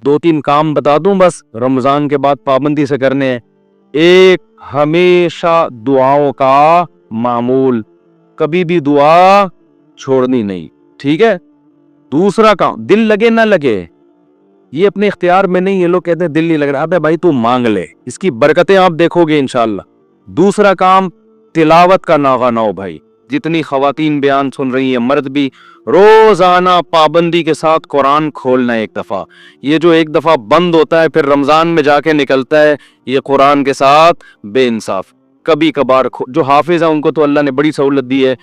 2-3 کام بتا دوں بس رمضان کے بعد پابندی سے کرنے ہیں. ایک, ہمیشہ دعاؤں کا معمول, کبھی بھی دعا چھوڑنی نہیں, ٹھیک ہے. دوسرا کام, دل لگے نہ لگے, یہ اپنے اختیار میں نہیں. یہ لوگ کہتے ہیں دل نہیں لگ رہا, ابے بھائی تو مانگ لے, اس کی برکتیں آپ دیکھو گے انشاءاللہ. دوسرا کام, تلاوت کا ناغہ نہ ہو بھائی. جتنی خواتین بیان سن رہی ہیں, مرد بھی, روزانہ پابندی کے ساتھ قرآن کھولنا ایک دفعہ. یہ جو ایک دفعہ بند ہوتا ہے پھر رمضان میں جا کے نکلتا ہے, یہ قرآن کے ساتھ بے انصاف. کبھی کبھار جو حافظ ہیں ان کو تو اللہ نے بڑی سہولت دی ہے,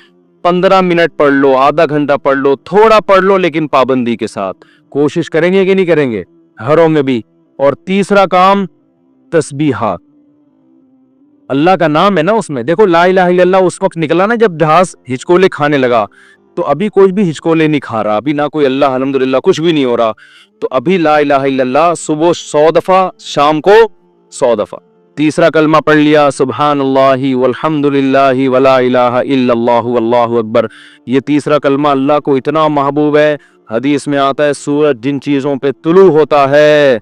15 منٹ پڑھ لو, آدھا گھنٹہ پڑھ لو, تھوڑا پڑھ لو, لیکن پابندی کے ساتھ. کوشش کریں گے کہ نہیں کریں گے گھروں میں بھی. اور تیسرا کام, تسبیحات. اللہ کا نام ہے نا اس میں. دیکھو لا الہ الا اللہ اس وقت نکلا نا جب جہاز ہچکولے کھانے لگا, تو ابھی کوئی بھی ہچکولے نہیں کھا رہا, ابھی نہ کوئی اللہ الحمدللہ کچھ بھی نہیں ہو رہا. تو ابھی لا الہ الا اللہ صبح 100 دفعہ, شام کو 100 دفعہ. تیسرا کلمہ پڑھ لیا, سبحان اللہ والحمد للہ ولا الہ الا اللہ واللہ اکبر. یہ تیسرا کلمہ اللہ کو اتنا محبوب ہے, حدیث میں آتا ہے سورج جن چیزوں پہ طلوع ہوتا ہے,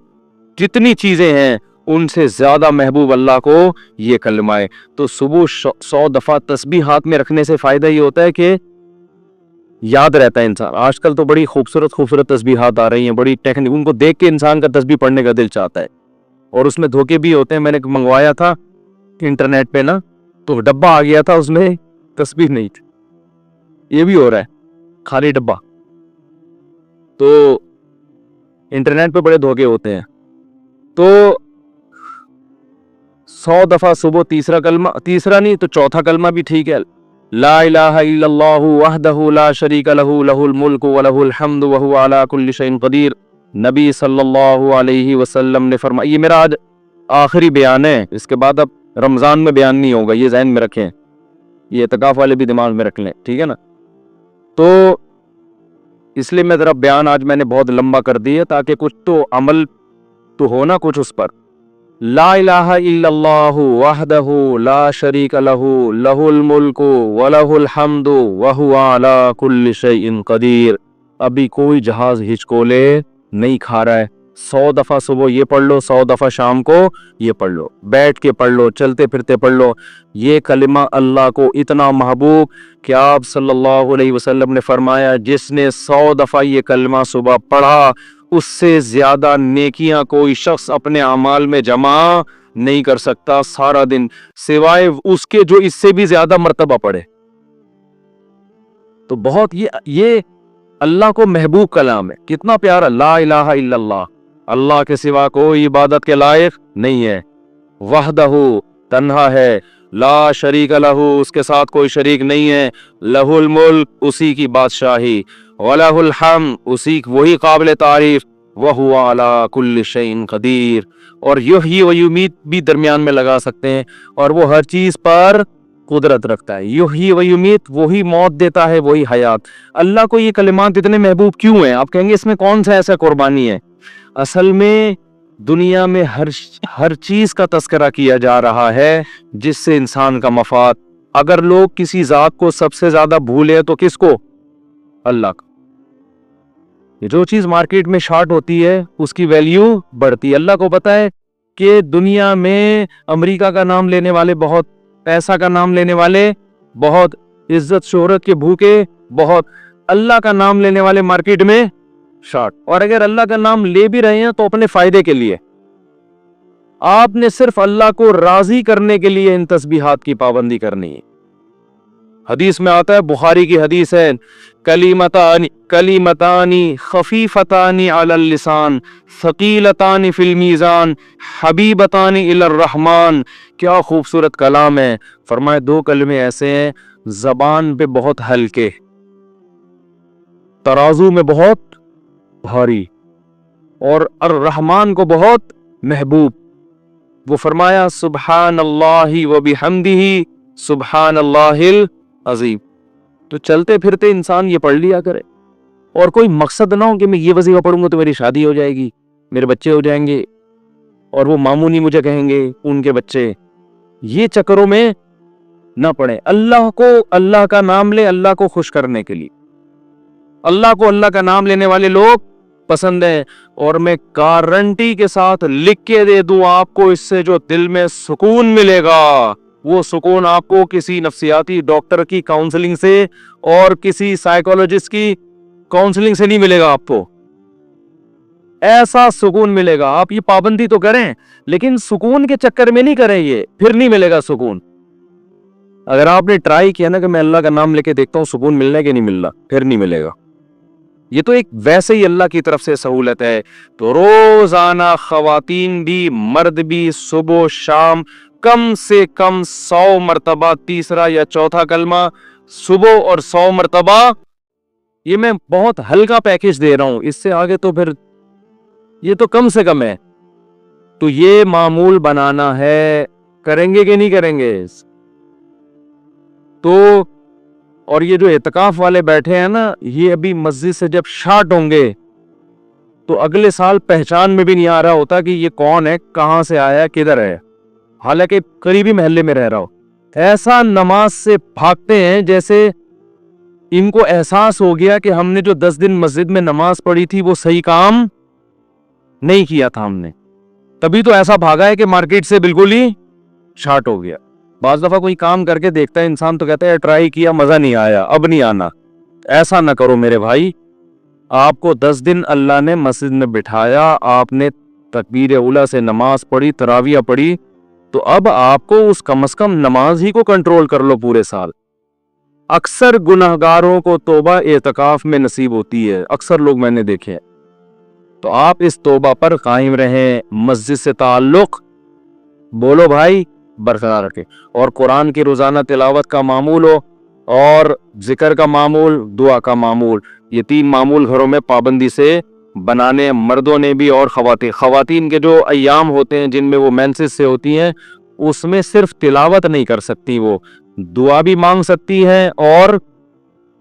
جتنی چیزیں ہیں ان سے زیادہ محبوب اللہ کو یہ کلمہ ہے. تو صبح 100 دفعہ تسبیحات میں رکھنے سے فائدہ یہ ہوتا ہے کہ یاد رہتا ہے انسان. آج کل تو بڑی خوبصورت تسبیحات آ رہی ہیں, بڑی ٹیکنیک, ان کو دیکھ کے انسان کا تسبیح پڑھنے کا دل چاہتا ہے. اور اس میں دھوکے بھی ہوتے ہیں. میں نے منگوایا تھا انٹرنیٹ پہ نا, تو ڈبہ آ گیا تھا, اس میں تسبیح نہیں تھی. یہ بھی ہو رہا ہے, خالی ڈبہ. تو انٹرنیٹ پہ بڑے دھوکے ہوتے ہیں. تو 100 دفعہ صبح تیسرا کلمہ, تیسرا نہیں تو چوتھا کلمہ بھی ٹھیک ہے, لا الہ الا اللہ وحدہ لا شریک لہ لہ الملک ولہ الحمد وہو علی کل شیء قدیر. نبی صلی اللہ علیہ وسلم نے فرمایا, یہ میرا آج آخری بیان ہے, اس کے بعد اب رمضان میں بیان نہیں ہوگا, یہ ذہن میں رکھیں, یہ اعتکاف والے بھی دماغ میں رکھ لیں, ٹھیک ہے نا. تو اس لیے میں ذرا بیان آج میں نے بہت لمبا کر دیا تاکہ کچھ تو عمل تو ہونا کچھ اس پر. لا الہ الا اللہ وحدہ لا شریک لہ لہ الملک ولہ الحمد وہو علی کل شیء قدیر. ابھی کوئی جہاز ہچکولے نہیں کھا رہا ہے. 100 دفعہ صبح یہ پڑھ لو, 100 دفعہ شام کو یہ پڑھ لو, بیٹھ کے پڑھ لو, چلتے پھرتے پڑھ لو. یہ کلمہ اللہ کو اتنا محبوب کہ آپ صلی اللہ علیہ وسلم نے فرمایا, جس نے 100 دفعہ یہ کلمہ صبح پڑھا اس سے زیادہ نیکیاں کوئی شخص اپنے اعمال میں جمع نہیں کر سکتا سارا دن, سوائے اس کے جو اس سے بھی زیادہ مرتبہ پڑھے. تو بہت یہ اللہ کو محبوب کلام ہے. کتنا پیارا, لا الہ الا اللہ, اللہ کے سوا کوئی عبادت کے لائق نہیں ہے, وحدہ تنہا ہے, لا شریک لہ اس کے ساتھ کوئی شریک نہیں ہے, لہ الملک اسی کی بادشاہی, وَلَهُ الْحَمْدُ اسی وہی قابل تعریف, وَهُوَ عَلَى كُلِّ شَيْءٍ قدیر. اور یحیی و یمیت بھی درمیان میں لگا سکتے ہیں, اور وہ ہر چیز پر قدرت رکھتا ہے. یحیی و یمیت, وہی موت دیتا ہے وہی حیات. اللہ کو یہ کلمات اتنے محبوب کیوں ہیں؟ آپ کہیں گے اس میں کون سا ایسا قربانی ہے؟ اصل میں دنیا میں ہر چیز کا تذکرہ کیا جا رہا ہے جس سے انسان کا مفاد. اگر لوگ کسی ذات کو سب سے زیادہ بھولے تو کس کو؟ اللہ کا. جو چیز مارکیٹ میں شارٹ ہوتی ہے اس کی ویلیو بڑھتی ہے. اللہ کو پتا ہے کہ دنیا میں امریکہ کا نام لینے والے بہت, پیسہ کا نام لینے والے بہت, عزت شہرت کے بھوکے بہت, اللہ کا نام لینے والے مارکیٹ میں شارٹ. اور اگر اللہ کا نام لے بھی رہے ہیں تو اپنے فائدے کے لیے. آپ نے صرف اللہ کو راضی کرنے کے لیے ان تسبیحات کی پابندی کرنی ہے. حدیث میں آتا ہے, بخاری کی حدیث ہے, کلیمتانی خفیفتانی علی اللسان ثقیلتانی فی المیزان حبیبتانی الی الرحمن. کیا خوبصورت کلام ہے. فرمائے 2 کلمے ایسے ہیں زبان پہ بہت ہلکے, ترازو میں بہت بھاری, اور الرحمن کو بہت محبوب. وہ فرمایا سبحان اللہ و بحمدہ سبحان اللہ العظیم. تو چلتے پھرتے انسان یہ پڑھ لیا کرے, اور کوئی مقصد نہ ہو کہ میں یہ وظیفہ پڑھوں گا تو میری شادی ہو جائے گی, میرے بچے ہو جائیں گے, اور وہ ماموں نہیں مجھے کہیں گے ان کے بچے. یہ چکروں میں نہ پڑے. اللہ کو, اللہ کا نام لے اللہ کو خوش کرنے کے لیے. اللہ کو اللہ کا نام لینے والے لوگ पसंद है, और मैं गारंटी के साथ लिख के दे दूं आपको, इससे जो दिल में सुकून मिलेगा, वो सुकून आपको किसी नफ्सियाती डॉक्टर की काउंसलिंग से और किसी साइकोलॉजिस्ट की काउंसलिंग से नहीं मिलेगा। आपको ऐसा सुकून मिलेगा। आप ये पाबंदी तो करें, लेकिन सुकून के चक्कर में नहीं करें, ये फिर नहीं मिलेगा सुकून। अगर आपने ट्राई किया ना कि मैं अल्लाह का नाम लेके देखता हूं सुकून मिलना है कि नहीं मिलना, फिर नहीं मिलेगा। ये तो एक वैसे ही अल्लाह की तरफ से सहूलत है। तो रोजाना खवातीन भी मर्द भी सुबह शाम कम से कम 100 मरतबा तीसरा या चौथा कलमा सुबह और 100 मरतबा, ये मैं बहुत हल्का पैकेज दे रहा हूं, इससे आगे तो फिर ये तो कम से कम है। तो ये मामूल बनाना है, करेंगे कि नहीं करेंगे? तो और ये जो एतकाफ वाले बैठे हैं ना, ये अभी मस्जिद से जब शार्ट होंगे तो अगले साल पहचान में भी नहीं आ रहा होता कि ये कौन है, कहां से आया, किधर है, हालांकि करीबी महल्ले में रह रहा हो। ऐसा नमाज से भागते हैं जैसे इनको एहसास हो गया कि हमने जो 10 दिन मस्जिद में नमाज पढ़ी थी वो सही काम नहीं किया था हमने, तभी तो ऐसा भागा है कि मार्केट से बिल्कुल ही शार्ट हो गया। बाज दफा कोई काम करके देखता है इंसान तो कहता है ट्राई किया, मजा नहीं आया, अब नहीं आना। ऐसा ना करो मेरे भाई। आपको 10 दिन अल्लाह ने मस्जिद में बिठाया, आपने तकबीर उला से नमाज पढ़ी, तराविया पढ़ी, तो अब आपको उस कम से कम नमाज ही को कंट्रोल कर लो पूरे साल। अक्सर गुनाहगारों को तौबा एतकाफ में नसीब होती है, अक्सर लोग मैंने देखे हैं। तो आप इस तौबा पर कायम रहें, मस्जिद से ताल्लुक बोलो भाई बरकरार रखें, और कुरान की रोजाना तिलावत का मामूल हो, और जिक्र का मामूल, दुआ का मामूल, ये 3 मामूल घरों में पाबंदी से बनाने, मर्दों ने भी और खवातीन के जो अय्याम होते हैं जिनमें वो मेंसेस से होती हैं, उसमें सिर्फ तिलावत नहीं कर सकती, वो दुआ भी मांग सकती हैं और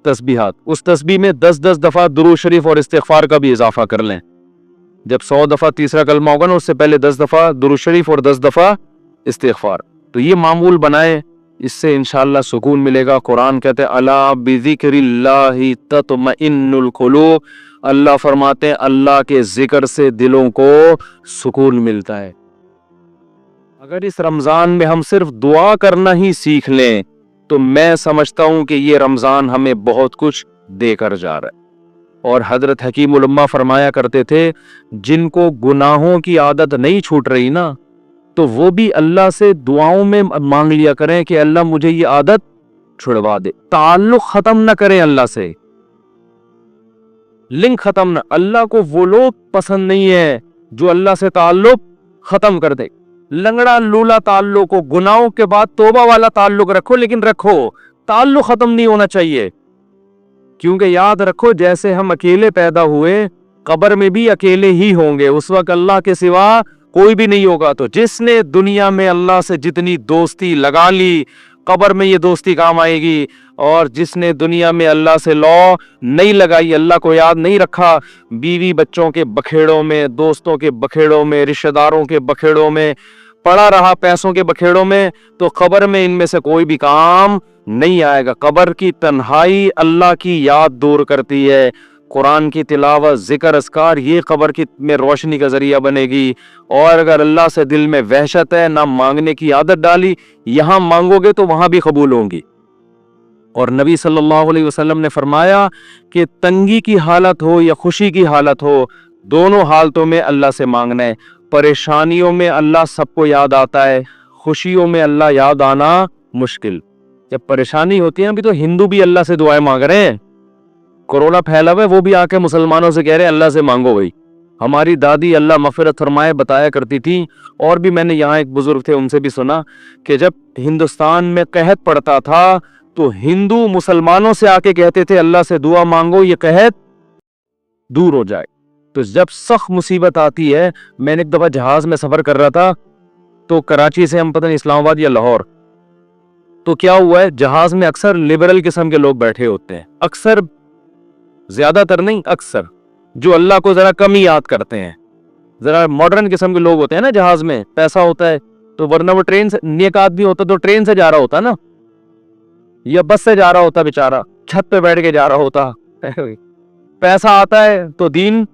तस्बीहात। उस तस्बीह में 10-10 दफा दुरूद शरीफ और इस्तिगफार का भी इजाफा कर लें। जब 100 दफा तीसरा कलमा होगा ना, उससे पहले 10 दफा दुरूद शरीफ और 10 दफा इस्तिगफार। तो ये मामूल बनाए, इससे इंशाअल्लाह सुकून मिलेगा। कुरान कहते हैं अला बिज़िक्रिल्लाहि तत्मइन्नुल कुलूब, अल्लाह फरमाते हैं अल्लाह के जिक्र से दिलों को सुकून मिलता है। अगर इस रमजान में हम सिर्फ दुआ करना ही सीख लें तो मैं समझता हूं कि ये रमजान हमें बहुत कुछ देकर जा रहा है। और हजरत हकीम उलम्मा फरमाया करते थे, जिनको गुनाहों की आदत नहीं छूट रही ना, तो वो भी अल्लाह से दुआओं में मांग लिया करें कि अल्लाह मुझे ये आदत छुड़वा दे। ताल्लुक खत्म ना करें अल्लाह से, लिंक खत्म ना। अल्लाह को वो लोग पसंद नहीं है जो अल्लाह से ताल्लुक खत्म कर दे। लंगड़ा लूला ताल्लुक हो, गुनाहों के बाद तौबा वाला ताल्लुक रखो, लेकिन रखो, ताल्लुक खत्म नहीं होना चाहिए। क्योंकि याद रखो, जैसे हम अकेले पैदा हुए, कब्र में भी अकेले ही होंगे, उस वक्त अल्लाह के सिवा कोई भी नहीं होगा। तो जिसने दुनिया में अल्लाह से जितनी दोस्ती लगा ली, कब्र में ये दोस्ती काम आएगी। और जिसने दुनिया में अल्लाह से लौ नहीं लगाई, अल्लाह को याद नहीं रखा, बीवी बच्चों के बखेड़ों में, दोस्तों के बखेड़ों में, रिश्तेदारों के बखेड़ों में पड़ा रहा, पैसों के बखेड़ों में, तो कब्र में इनमें से कोई भी काम नहीं आएगा। कब्र की तन्हाई अल्लाह की याद दूर करती है। कुरान की तिलावत, जिक्र, अस्कार, ये कब्र की में रोशनी का जरिया बनेगी। और अगर अल्लाह से दिल में वहशत है, ना मांगने की आदत डाली, यहां मांगोगे तो वहां भी कबूल होंगी। और नबी सल्लल्लाहु अलैहि वसल्लम ने फरमाया कि तंगी की हालत हो या खुशी की हालत हो, दोनों हालतों में अल्लाह से मांगना है। परेशानियों में अल्लाह सबको याद आता है, खुशियों में अल्लाह याद आना मुश्किल। जब परेशानी होती है, अभी तो हिंदू भी अल्लाह से दुआएं मांग रहे हैं। कोरोना फैला हुआ है, वो भी आके मुसलमानों से कह रहे हैं अल्लाह से मांगो भाई। हमारी दादी अल्लाह मग़फ़िरत फरमाए बताया करती थी, और भी मैंने यहाँ एक बुजुर्ग थे उनसे भी सुना कि जब हिंदुस्तान में कहत पड़ता था तो हिंदू मुसलमानों से आके कहते थे अल्लाह से दुआ मांगो, ये कहत दूर हो जाए। तो जब सख्त मुसीबत आती है, मैंने एक दफा जहाज में सफर कर रहा था, तो कराची से हम पता नहीं इस्लामाबाद या लाहौर, तो क्या हुआ है, जहाज में अक्सर लिबरल किस्म के लोग बैठे होते हैं, अक्सर, ज्यादातर नहीं, अक्सर, जो अल्लाह को जरा कम ही याद करते हैं। जरा मॉडर्न किस्म के लोग होते हैं ना, जहाज में पैसा होता है, तो वरना वो ट्रेन से, नेक आदमी होता तो ट्रेन से जा रहा होता ना, या बस से जा रहा होता, बेचारा छत पे बैठ के जा रहा होता। पैसा आता है तो दीन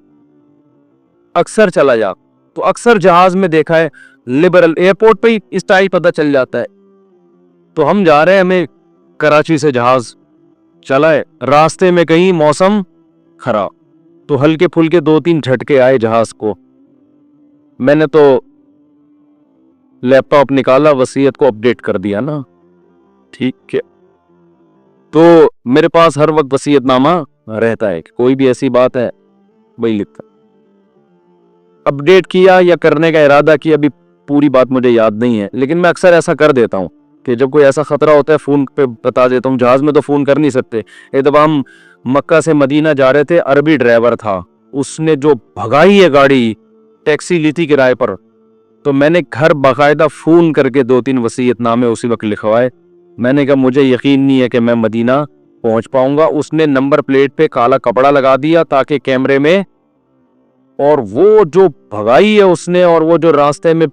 अक्सर चला जा, तो अक्सर जहाज में देखा है, लिबरल एयरपोर्ट पे ही स्टाइल पता चल जाता है। तो हम जा रहे हैं, हमें कराची से जहाज चला है, रास्ते में कहीं मौसम खराब, तो हल्के फुल्के 2-3 झटके आए जहाज को। मैंने तो लैपटॉप निकाला, वसीयत को अपडेट कर दिया ना, ठीक है। तो मेरे पास हर वक्त वसीयतनामा रहता है, कोई भी ऐसी बात है वही लिखता। अपडेट किया या करने का इरादा किया, अभी पूरी बात मुझे याद नहीं है, लेकिन मैं अक्सर ऐसा कर देता हूँ कि जब कोई ऐसा खतरा होता है फोन पे बता देता हूँ। जहाज में तो फोन कर नहीं सकते। एक दफा हम मक्का से मदीना जा रहे थे, अरबी ड्राइवर था, उसने जो भगाई है गाड़ी, टैक्सी ली थी किराए पर, तो मैंने घर बाकायदा फोन करके 2-3 वसीयतनामे उसी वक्त लिखवाए। मैंने कहा मुझे यकीन नहीं है कि मैं मदीना पहुंच पाऊंगा। उसने नंबर प्लेट पे काला कपड़ा लगा दिया ताकि कैमरे में, और वो जो भगाई है उसने, और वो जो रास्ते में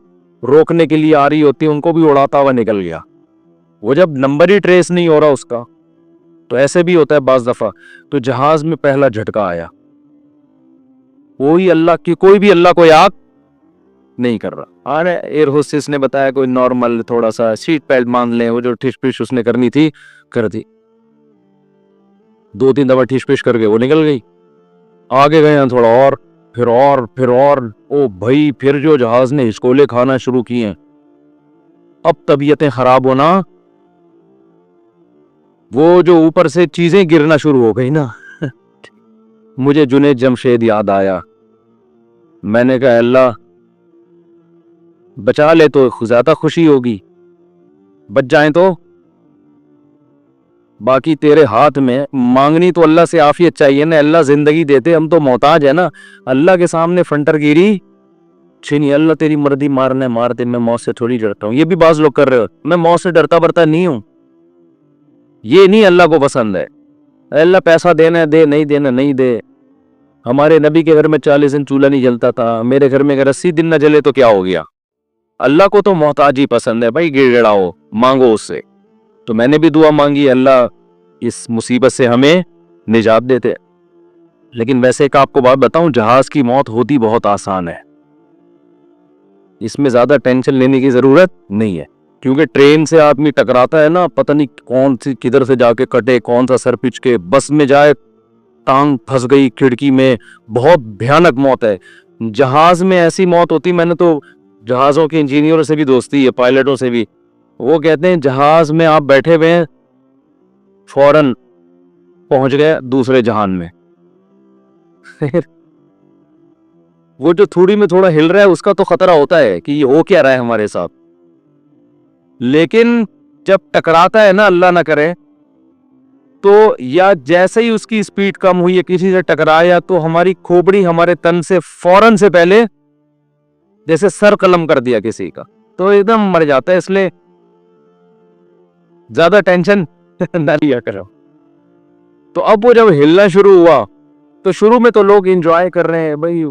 रोकने के लिए आ रही होती है उनको भी उड़ाता हुआ निकल गया। वो जब नंबर ही ट्रेस नहीं हो रहा उसका, तो ऐसे भी होता है बाज दफा। तो जहाज में पहला झटका आया, कोई अल्लाह की, कोई भी अल्लाह को याद नहीं कर रहा। अरे एयर होस्टेस ने बताया कोई नॉर्मल थोड़ा सा सीट बेल्ट मान लें, वो जो ठिश पिश उसने करनी थी कर दी। 2-3 दफा ठिश पिश करके वो निकल गई। आगे गए थोड़ा और, फिर और, ओ भाई फिर जो जहाज ने हिचकोले खाना शुरू किए, अब तबीयतें खराब होना, वो जो ऊपर से चीजें गिरना शुरू हो गई ना। मुझे जुनैद जमशेद याद आया। मैंने कहा अल्लाह बचा ले तो ज्यादा खुशी होगी, बच जाए तो बाकी तेरे हाथ में। मांगनी तो अल्लाह से आफियत चाहिए ना, अल्लाह जिंदगी देते, हम तो मोहताज है ना। अल्लाह के सामने फंटरगिरी छीनी, अल्लाह तेरी मर्जी, मारने मारते, मैं मौत से थोड़ी डरता हूँ। ये भी बाज लोग कर रहे हो, मैं मौत से डरता बरता नहीं हूं, ये नहीं अल्लाह को पसंद है। अल्लाह पैसा देना दे, नहीं देना नहीं दे। हमारे नबी के घर में 40 दिन चूल्हा नहीं जलता था, मेरे घर में अगर 80 दिन न जले तो क्या हो गया। अल्लाह को तो मोहताज ही पसंद है भाई, गिड़गिड़ाओ, मांगो उससे। तो मैंने भी दुआ मांगी, अल्लाह इस मुसीबत से हमें निजात देते। लेकिन वैसे एक आपको बात बताऊं, जहाज की मौत होती बहुत आसान है, इसमें ज्यादा टेंशन लेने की जरूरत नहीं है। क्योंकि ट्रेन से आदमी टकराता है ना, पता नहीं कौन सी किधर से जाके कटे, कौन सा सर पिच के, बस में जाए टांग फंस गई खिड़की में, बहुत भयानक मौत है। जहाज में ऐसी मौत होती, मैंने तो जहाजों के इंजीनियरों से भी दोस्ती है, पायलटों से भी, वो कहते हैं जहाज में आप बैठे हुए हैं, फौरन पहुंच गए दूसरे जहान में। वो जो थोड़ी में थोड़ा हिल रहा है उसका तो खतरा होता है कि ये हो क्या रहा है हमारे साथ, लेकिन जब टकराता है ना, अल्लाह ना करे, तो या जैसे ही उसकी स्पीड कम हुई है, किसी से टकराया, तो हमारी खोपड़ी हमारे तन से फौरन से पहले जैसे सर कलम कर दिया किसी का, तो एकदम मर जाता है। इसलिए ज्यादा टेंशन ना लिया करो। तो अब वो जब हिलना शुरू हुआ, तो शुरू में तो लोग एंजॉय कर रहे हैं भाई,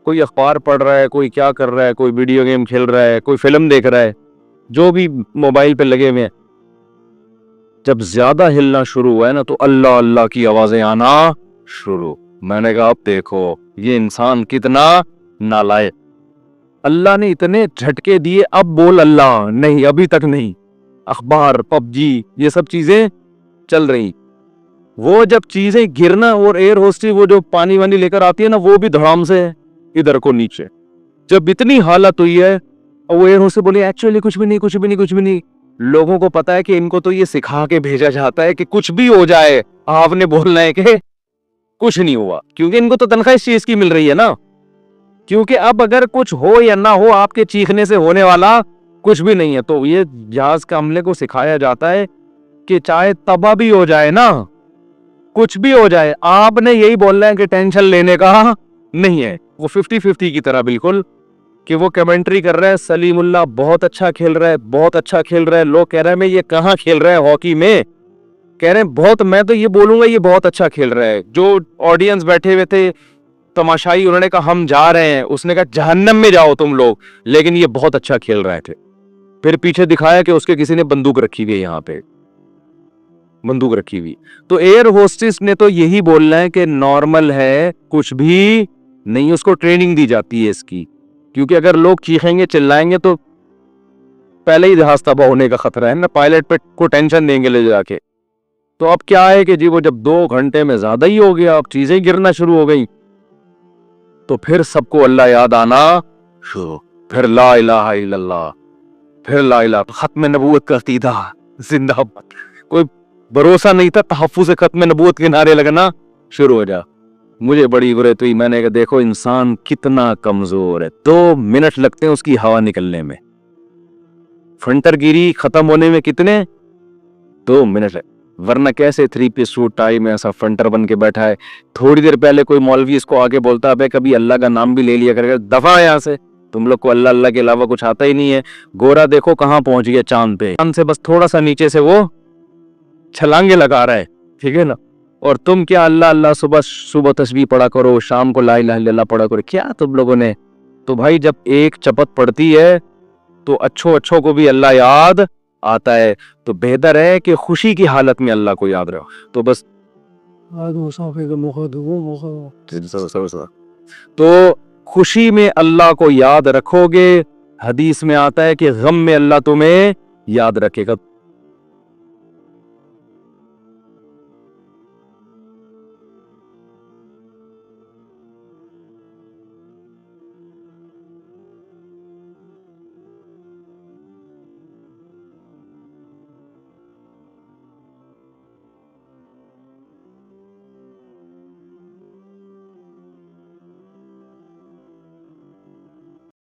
कोई अखबार पढ़ रहा है, कोई क्या कर रहा है, कोई वीडियो गेम खेल रहा है, कोई फिल्म देख रहा है, जो भी मोबाइल पे लगे हुए हैं। जब ज्यादा हिलना शुरू हुआ है ना, तो अल्लाह अल्लाह की आवाजें आना शुरू। मैंने कहा अब देखो ये इंसान कितना नालायक, अल्लाह ने इतने झटके दिए, अब बोल अल्लाह, नहीं अभी तक नहीं। अखबार, पबजी, ये सब चीजें चल रही। वो जब चीजें गिरना, और एयर होस्टेस वो जो पानी वानी लेकर आती है ना, वो भी धड़ाम से इधर को नीचे। जब इतनी हालत हुई है, वो एयर होस्टेस बोली एक्चुअली कुछ भी नहीं, कुछ भी नहीं, कुछ भी नहीं। लोगों को पता है कि इनको तो ये सिखा के भेजा जाता है कि कुछ भी हो जाए आपने बोलना है कि कुछ नहीं हुआ, क्योंकि इनको तो तनख्वाह इस चीज की मिल रही है ना। क्योंकि अब अगर कुछ हो या ना हो, आपके चीखने से होने वाला कुछ भी नहीं है। तो ये जहाज का अमले को सिखाया जाता है कि चाहे तबाह भी हो जाए ना, कुछ भी हो जाए, आपने यही बोलना है कि टेंशन लेने का नहीं है। वो 50-50 की तरह बिल्कुल, कि वो कमेंट्री कर रहा है, सलीमुल्लाह बहुत अच्छा खेल रहा है, बहुत अच्छा खेल रहा है। लोग कह रहे हैं मैं ये कहाँ खेल रहा है हॉकी में, कह रहे हैं बहुत, मैं तो ये बोलूंगा ये बहुत अच्छा खेल रहा है। जो ऑडियंस बैठे हुए थे तमाशाई, उन्होंने कहा हम जा रहे हैं, उसने कहा जहन्नम में जाओ तुम लोग, लेकिन ये बहुत अच्छा खेल रहे थे। फिर पीछे दिखाया कि उसके किसी ने बंदूक रखी हुई है, यहाँ पे बंदूक रखी हुई। तो एयर होस्टेस ने तो यही बोलना है कि नॉर्मल है, कुछ भी نہیں اس کو ٹریننگ دی جاتی ہے اس کی. کیونکہ اگر لوگ چیخیں گے چلائیں گے تو پہلے ہی جہاز تباہ ہونے کا خطرہ ہے نا, پائلٹ پہ کو ٹینشن دیں گے لے جا کے. تو اب کیا ہے کہ جی وہ جب 2 گھنٹے میں زیادہ ہی ہو گیا, اب چیزیں گرنا شروع ہو گئیں, تو پھر سب کو اللہ یاد آنا شروع, پھر لا الہ الا اللہ, پھر لا الہ, ختم نبوت کا عقیدہ زندہ باد. کوئی بھروسہ نہیں تھا, تحفظ سے ختم نبوت کے نعرے لگنا شروع ہو جا. مجھے بڑی عبرت ہوئی, میں نے کہا دیکھو انسان کتنا کمزور ہے, 2 منٹ لگتے ہیں اس کی ہوا نکلنے میں, فنٹر گیری ختم ہونے میں کتنے 2 منٹ ہے. ورنہ کیسے 3 پیس سوٹ ٹائی میں ایسا فنٹر بن کے بیٹھا ہے. تھوڑی دیر پہلے کوئی مولوی اس کو آگے بولتا ہے کبھی اللہ کا نام بھی لے لیا کرے, دفعہ یہاں سے, تم لوگ کو اللہ اللہ کے علاوہ کچھ آتا ہی نہیں ہے. گورا دیکھو کہاں پہنچ گیا, چاند پہ, چاند سے بس تھوڑا سا نیچے سے وہ چھلانگے لگا رہا ہے, ٹھیک ہے نا. اور تم کیا اللہ اللہ صبح تسبیح پڑھا کرو, شام کو لا الہ الا اللہ پڑھا کرو, کیا تم لوگوں نے. تو بھائی جب ایک چپت پڑتی ہے تو اچھوں کو بھی اللہ یاد آتا ہے, تو بہتر ہے کہ خوشی کی حالت میں اللہ کو یاد رہو. تو بس تو خوشی میں اللہ کو یاد رکھو گے. حدیث میں آتا ہے کہ غم میں اللہ تمہیں یاد رکھے گا.